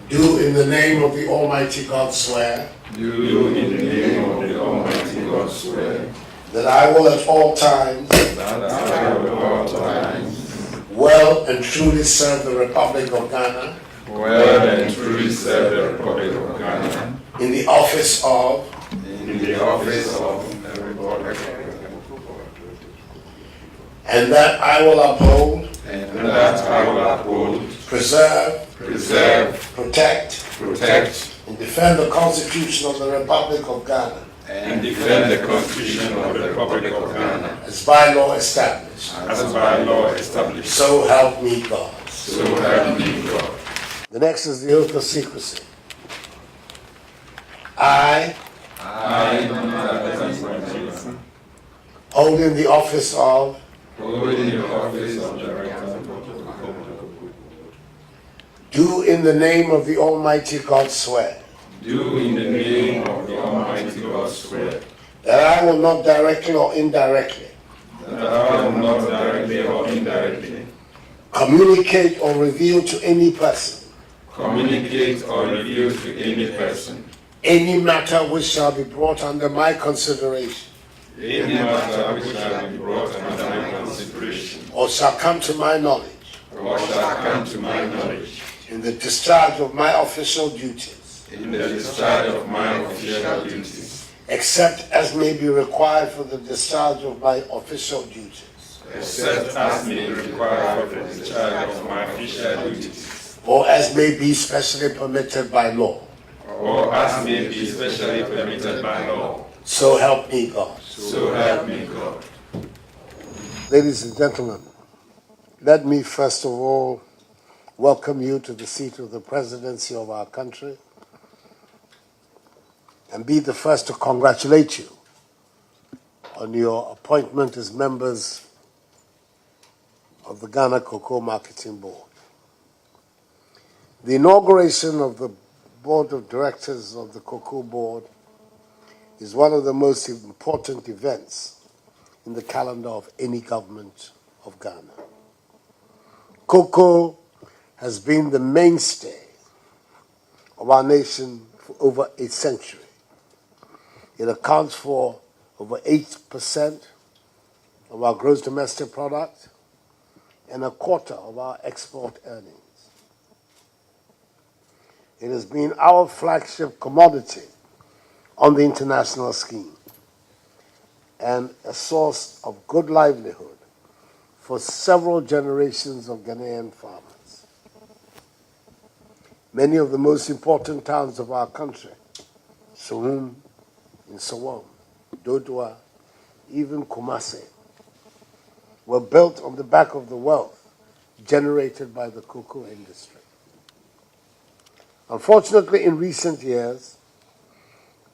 Do in the name of the Almighty God swear. Do in the name of the Almighty God swear. That I will at all times. Well and truly serve the Republic of Ghana. Well and truly serve the Republic of Ghana. In the office of. And that I will uphold. Preserve. Protect. And defend the Constitution of the Republic of Ghana. As by law established. So help me God. The next is the oath of secrecy. I holding the office of. Do in the name of the Almighty God swear. Do in the name of the Almighty God swear. That I will not directly or indirectly. Communicate or reveal to any person. Any matter which shall be brought under my consideration. Or shall come to my knowledge. In the discharge of my official duties. Except as may be required for the discharge of my official duties. Or as may be specially permitted by law. So help me God. Ladies and gentlemen, let me first of all welcome you to the seat of the presidency of our country and be the first to congratulate you on your appointment as members of the Ghana Cocoa Marketing Board. The inauguration of the Board of Directors of the Cocoa Board is one of the most important events in the calendar of any government of Ghana. Cocoa has been the mainstay of our nation for over a century. It accounts for over 8% of our gross domestic product and a quarter of our export earnings. It has been our flagship commodity on the international scheme and a source of good livelihood for several generations of Ghanaian farmers. Many of the most important towns of our country, Surum, in Sowam, Dodua, even Kumasi, were built on the back of the wealth generated by the cocoa industry. Unfortunately, in recent years,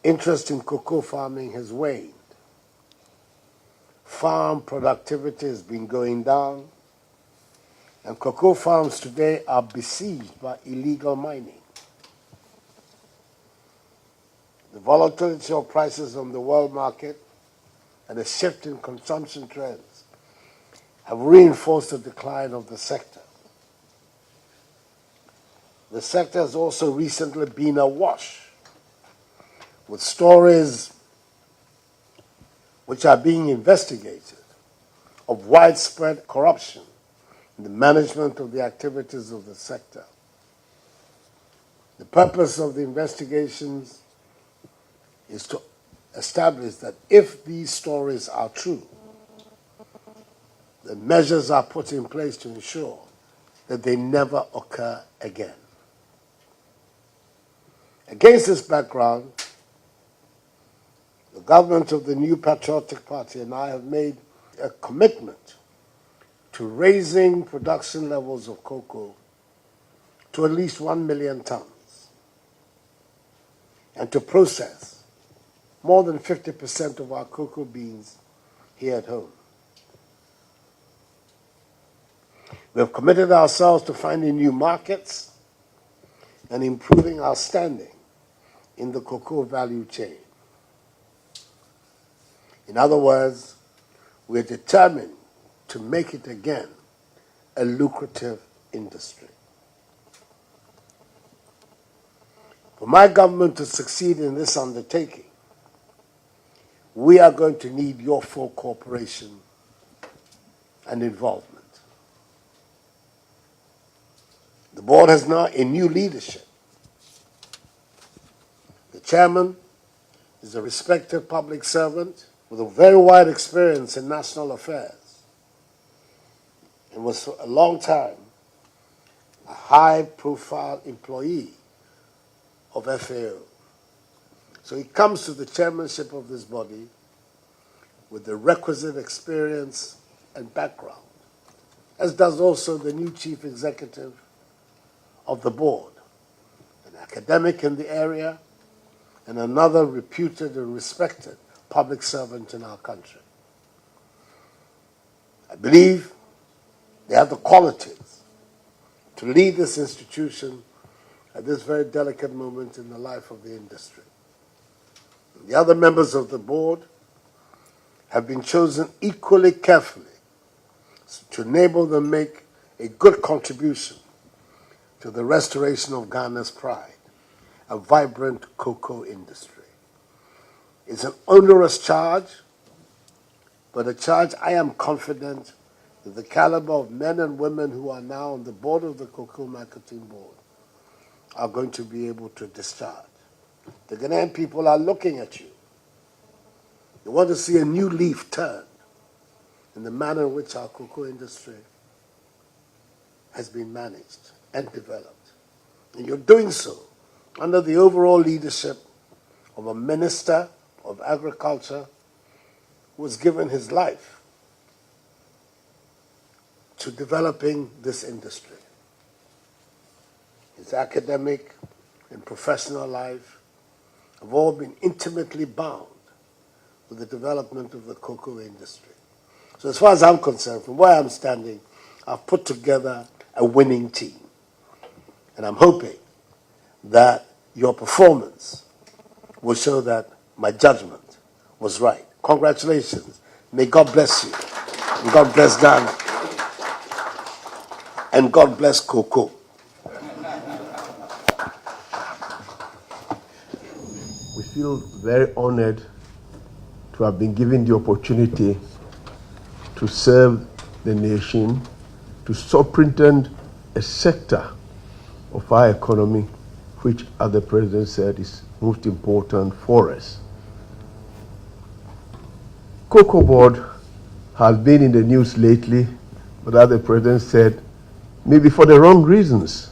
interest in cocoa farming has waned. Farm productivity has been going down, and cocoa farms today are besieged by illegal mining. The volatility of prices on the world market and a shift in consumption trends have reinforced the decline of the sector. The sector has also recently been awash with stories which are being investigated of widespread corruption in the management of the activities of the sector. The purpose of the investigations is to establish that if these stories are true, the measures are put in place to ensure that they never occur again. Against this background, the government of the New Patriotic Party and I have made a commitment to raising production levels of cocoa to at least 1 million tons and to process more than 50% of our cocoa beans here at home. We have committed ourselves to finding new markets and improving our standing in the cocoa value chain. In other words, we are determined to make it again a lucrative industry. For my government to succeed in this undertaking, we are going to need your full cooperation and involvement. The board has now a new leadership. The chairman is a respected public servant with a very wide experience in national affairs and was for a long time a high-profile employee of FAO. So he comes to the chairmanship of this body with the requisite experience and background, as does also the new chief executive of the board, an academic in the area and another reputed and respected public servant in our country. I believe they have the qualities to lead this institution at this very delicate moment in the life of the industry. The other members of the board have been chosen equally carefully to enable them to make a good contribution to the restoration of Ghana's pride, a vibrant cocoa industry. It's an onerous charge, but a charge I am confident that the caliber of men and women who are now on the board of the Cocoa Marketing Board are going to be able to discharge. The Ghanaian people are looking at you. They want to see a new leaf turned in the manner in which our cocoa industry has been managed and developed. And you're doing so under the overall leadership of a minister of agriculture who has given his life to developing this industry. His academic and professional life have all been intimately bound with the development of the cocoa industry. So as far as I'm concerned, from where I'm standing, I've put together a winning team. And I'm hoping that your performance will show that my judgment was right. Congratulations. May God bless you. And God bless Ghana. And God bless cocoa. We feel very honored to have been given the opportunity to serve the nation, to superintend a sector of our economy, which, as the President said, is most important for us. COCOBOD has been in the news lately, but as the President said, maybe for the wrong reasons.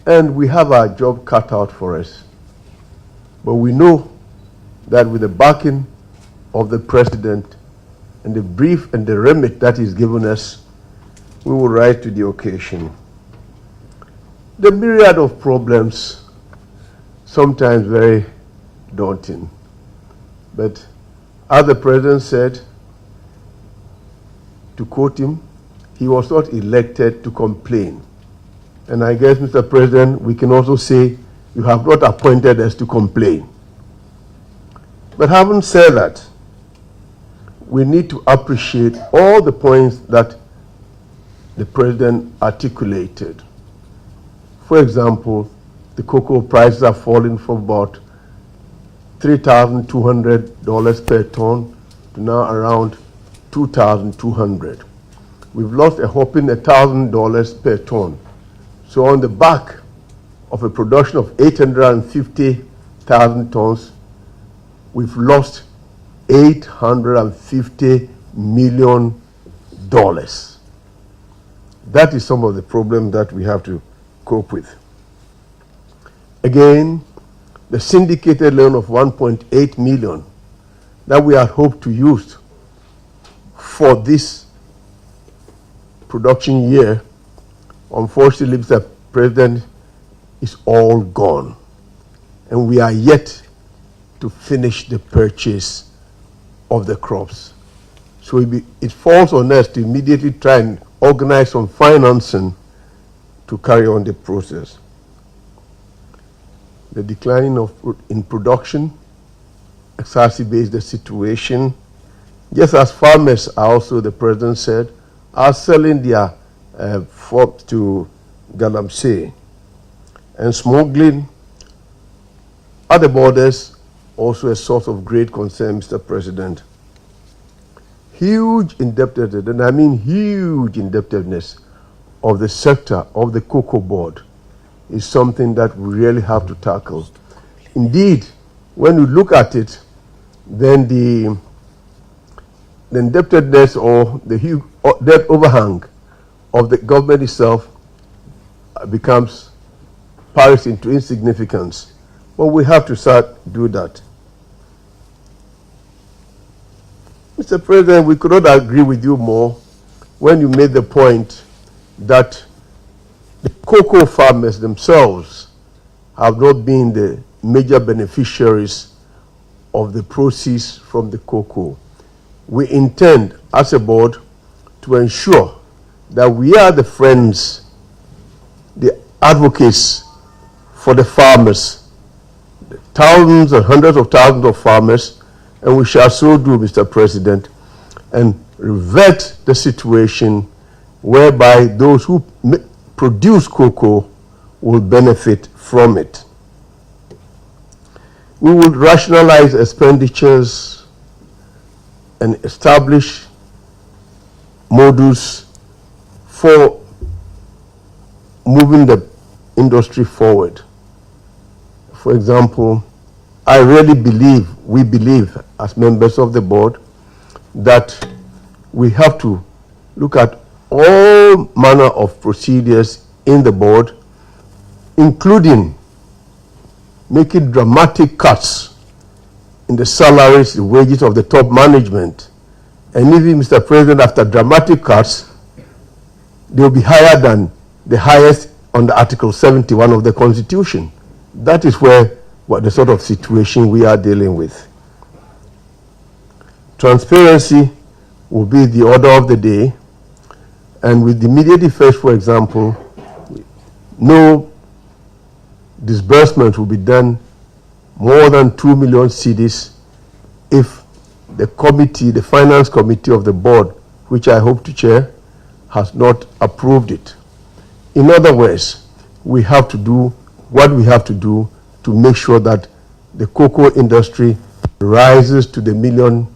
And we have our job cut out for us. But we know that with the backing of the President and the brief and the remit that he's given us, we will rise to the occasion. The myriad of problems, sometimes very daunting. But as the President said, to quote him, he was not elected to complain. And I guess, Mr. President, we can also say you have not appointed us to complain. But having said that, we need to appreciate all the points that the President articulated. For example, the cocoa prices are falling from about $3,200 per ton to now around $2,200. We've lost a whopping $1,000 per ton. So on the back of a production of 850,000 tons, we've lost $850 million. That is some of the problems that we have to cope with. Again, the syndicated loan of $1.8 million that we had hoped to use for this production year, unfortunately, Mr. President, is all gone. And we are yet to finish the purchase of the crops. So it falls on us to immediately try and organize some financing to carry on the process. The decline in production exacerbates the situation, just as farmers are also, the President said, are selling their crops to Galamsey. And smuggling At the borders, also a source of great concern, Mr. President. Huge indebtedness, and I mean huge indebtedness of the sector of the COCOBOD is something that we really have to tackle. Indeed, when you look at it, then the indebtedness or the huge debt overhang of the government itself becomes pales into insignificance. But we have to start do that. Mr. President, we could not agree with you more when you made the point that the cocoa farmers themselves have not been the major beneficiaries of the proceeds from the cocoa. We intend, as a board, to ensure that we are the friends, the advocates for the farmers, the thousands and hundreds of thousands of farmers, and we shall so do, Mr. President, and revert the situation whereby those who produce cocoa will benefit from it. We will rationalize expenditures and establish models for moving the industry forward. For example, I really believe, we believe as members of the board, that we have to look at all manner of procedures in the board, including making dramatic cuts in the salaries, the wages of the top management. And even, Mr. President, after dramatic cuts, they will be higher than the highest under Article 71 of the Constitution. That is what the sort of situation we are dealing with. Transparency will be the order of the day, and with immediate effect, for example, no disbursement will be done more than 2 million cedis if the committee, the finance committee of the board, which I hope to chair, has not approved it. In other words, we have to do what we have to do to make sure that the cocoa industry rises to the million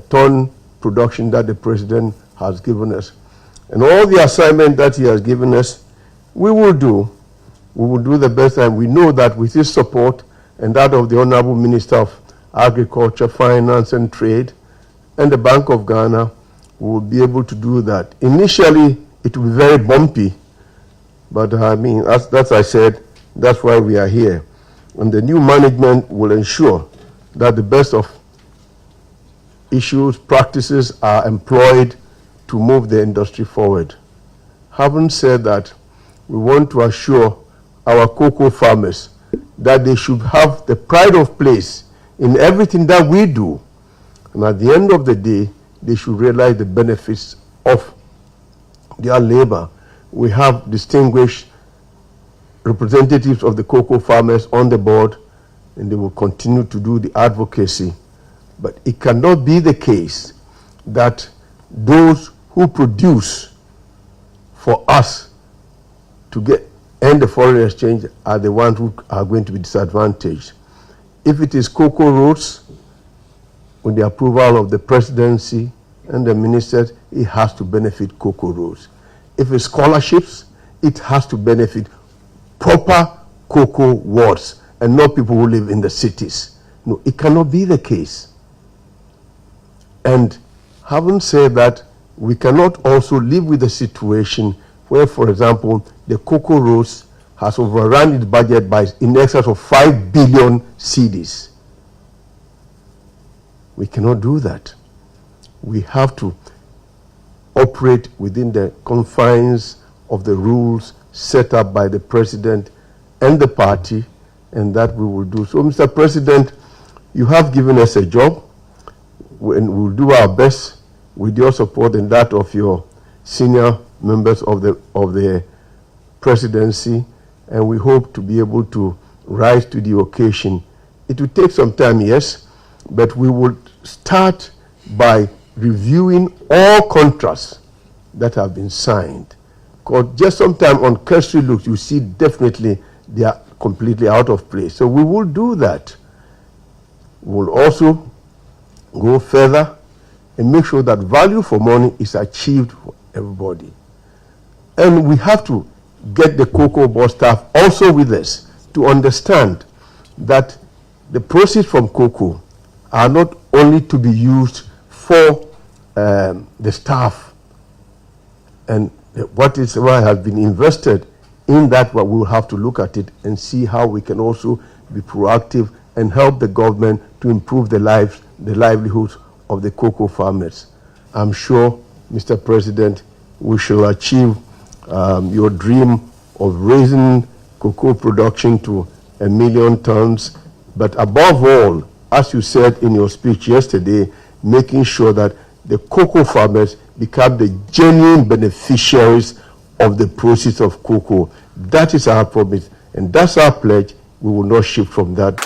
ton production that the president has given us. And all the assignment that he has given us, we will do the best, and we know that with his support and that of the Honorable Minister of Agriculture, Finance and Trade, and the Bank of Ghana, we will be able to do that. Initially, it will be very bumpy, but I mean, as I said, that's why we are here. And the new management will ensure that the best of issues, practices are employed to move the industry forward. Having said that, we want to assure our cocoa farmers that they should have the pride of place in everything that we do. And at the end of the day, they should realize the benefits of their labor. We have distinguished representatives of the cocoa farmers on the board, and they will continue to do the advocacy. But it cannot be the case that those who produce for us to end the foreign exchange are the ones who are going to be disadvantaged. If it is cocoa roads, with the approval of the presidency and the ministers, it has to benefit cocoa roads. If it's scholarships, it has to benefit proper cocoa wards and not people who live in the cities. No, it cannot be the case. And having said that, we cannot also live with a situation where, for example, the cocoa roads has overrun its budget by in excess of 5 billion cedis. We cannot do that. We have to operate within the confines of the rules set up by the president and the party, and that we will do. So, Mr. President, you have given us a job, and we'll do our best with your support and that of your senior members of the presidency, and we hope to be able to rise to the occasion. It will take some time, yes, but we will start by reviewing all contracts that have been signed. Because just sometime on cursory looks, you see definitely there are completely out of place. So we will do that. We'll also go further and make sure that value for money is achieved for everybody. And we have to get the COCOBOD staff also with us to understand that the proceeds from cocoa are not only to be used for the staff and what has been invested in that, but we will have to look at it and see how we can also be proactive and help the government to improve the livelihoods of the cocoa farmers. I'm sure, Mr. President, we shall achieve your dream of raising cocoa production to 1 million tons, but above all, as you said in your speech yesterday, making sure that the cocoa farmers become the genuine beneficiaries of the proceeds of cocoa. That is our promise, and that's our pledge. We will not shift from that.